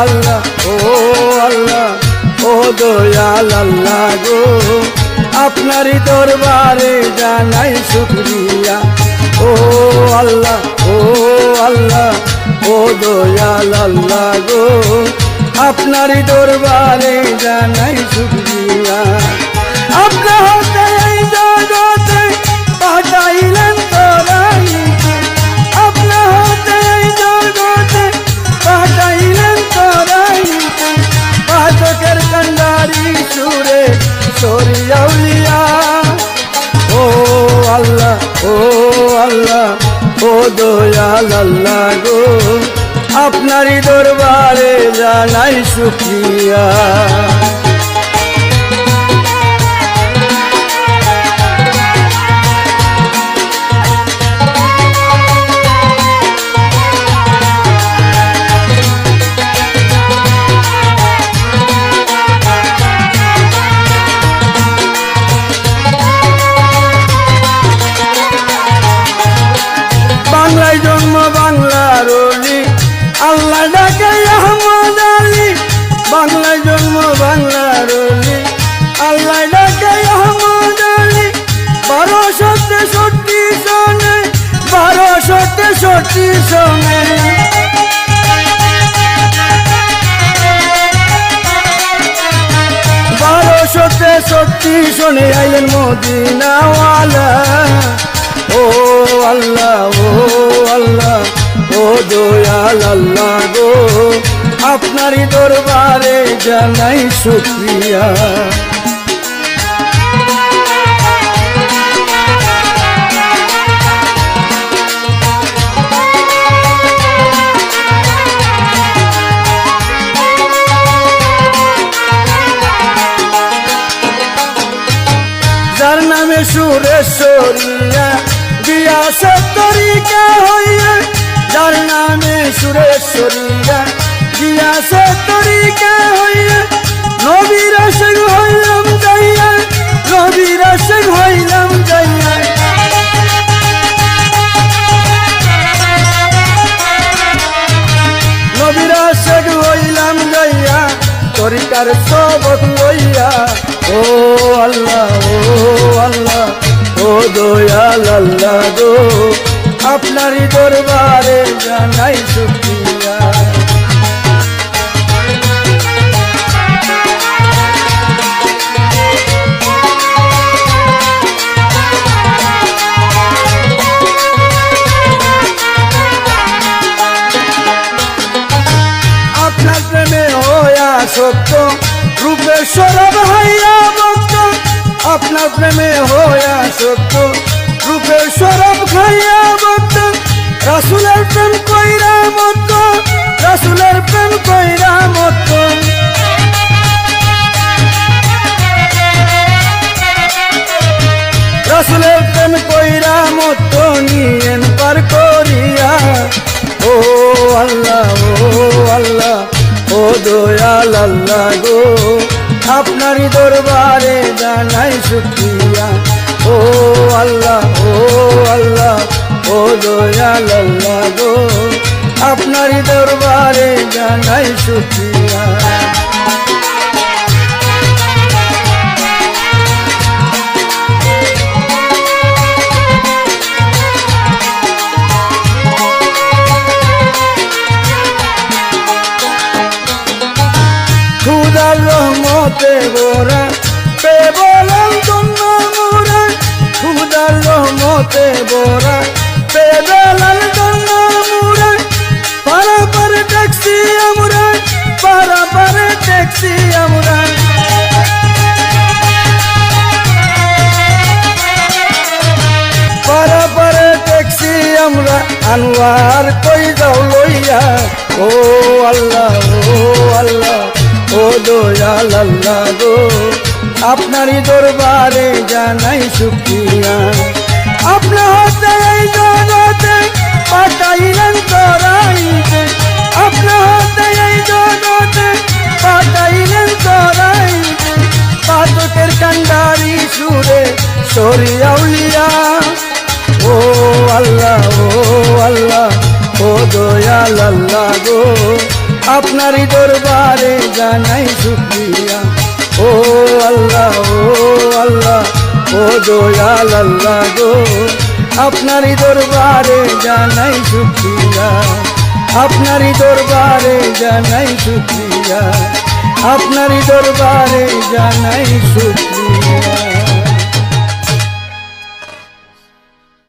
আল্লাহ ও আল্লাহ ও দয়াল আল্লাহ গো আপনারই দরবারে জানাই শুকরিয়া ও আল্লাহ ও আল্লাহ ও দয়াল আল্লাহ গো আপনারই দরবারে জানাই শুকরিয়া আপনার হাতে এই জগতে পাঠাইলেন তরাইতে আপনার হাতে এই জগতে পাঠাইলেন তরাইতে পাঠকের কান্ডারি সুরে সরিয়াউলিয়া ও আল্লাহ ও আল্লাহ ও দয়াল আল্লাহ গো আপনারই দরবারে জানাই শুকরিয়া বাংলায় জন্ম বাংলার ওলি আল্লাহ ডাকে আহমদ আলী বাংলায় জন্ম বাংলার ওলি আল্লাহ ডাকে আহমদ আলী 1263 সনে 1263 সনে 1263 সনে আইলেন মদিনাওয়ালা ও আল্লাহ ও আল্লাহ ও দয়াল আল্লাহ গো আপনারই দরবারে জানাই শুকরিয়া যার নামে সুরেশ্বরিয়া দিয়াছে তরিকা হইয়া যার নামে সুরেশ্বরিয়া দিয়াছে তরিকা হইয়া নবীর আশিক হইলাম যাইয়া নবীর আশিক হইলাম যাইয়া নবীর আশিক হইলাম যাইয়া তরিকার সবক লইয়া ও আল্লাহ ও আল্লাহ ও দয়াল আল্লাহ গো আপনারই দরবারে জানাই শুকরিয়া আপনার প্রেমে হইয়া সত্য রূপের সরব হইয়া ভক্ত আপনার প্রেমে হইয়া সত্য রূপের সরব খাইয়া ভক্ত রাসূলের প্রেম কইরা মত রাসূলের প্রেম কইরা মত রাসূলের প্রেম কইরা মত নিয়েন পার করিয়া ও আল্লাহ ও আল্লাহ ও দয়াল আল্লাহ গো আপনারই দরবারে জানাই শুকরিয়া ও আল্লাহ ও আল্লাহ ও দয়াল আল্লাহ গো আপনারই দরবারে জানাই শুকরিয়া খুদার রহমতে ভরা পেবলাম জন্য মোরা খুদার রহমতে ভরা পেবলাম জন্য মোরা পারাপার ট্যাক্সি আমরা পারাপার ট্যাক্সি আমরা পারাপার ট্যাক্সি আমরা আনোয়ার কই যাও লইয়া ও আল্লাহ ও আল্লাহ ও দয়াল আল্লাহ গো আপনারই দরবারে জানাই শুকরিয়া আপনার হাতে এই জগতে পাঠাইলেন তরাইতে আপনার হাতে এই জগতে পাঠাইলেন তরাইতে পাঠকের কান্ডারি সুরে সরিয়াউলিয়া ও আল্লাহ ও আল্লাহ ও দয়াল আল্লাহ গো আপনারই দরবারে জানাই শুকরিয়া। ও আল্লাহ ও দয়াল আল্লাহ গো, আপনারই দরবারে জানাই শুকরিয়া, আপনারই দরবারে জানাই শুকরিয়া, আপনারই দরবারে জানাই শুকরিয়া।